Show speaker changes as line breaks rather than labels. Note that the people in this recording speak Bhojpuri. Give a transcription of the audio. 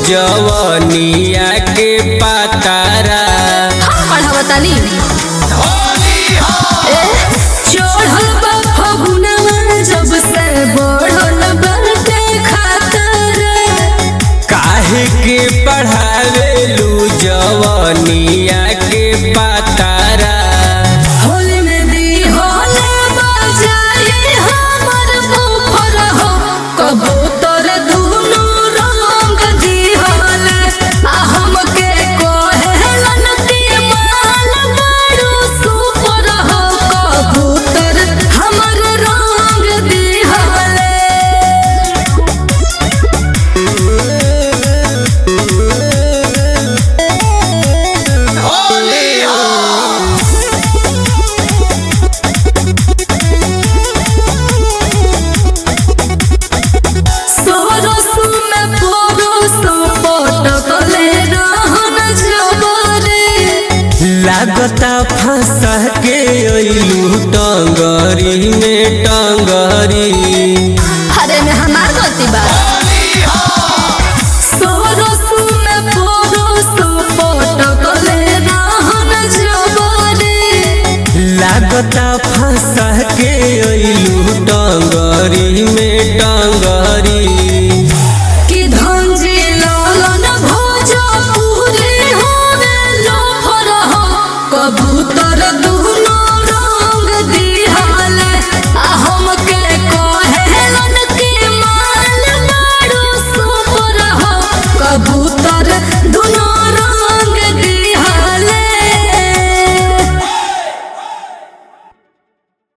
जवनिया के पातारा
पढ़ावतानी चढ़ल बा फगुनवा जब से बढ़ल बाटे खतरा
काहे के पढ़ावेलू जवनिया के पातारा
होली में दी होले बजाए हमर बुफर हो कबूतर दुनु रंग दी होले आ हमके कोहेलन की माल बड़ू सुपर हो कबूतर हमर रंग दी होले।
लागता फंसा के अइलू टंगरी में टंगरी
अरे में हमार गलती बा
लागता फंसा के अइलू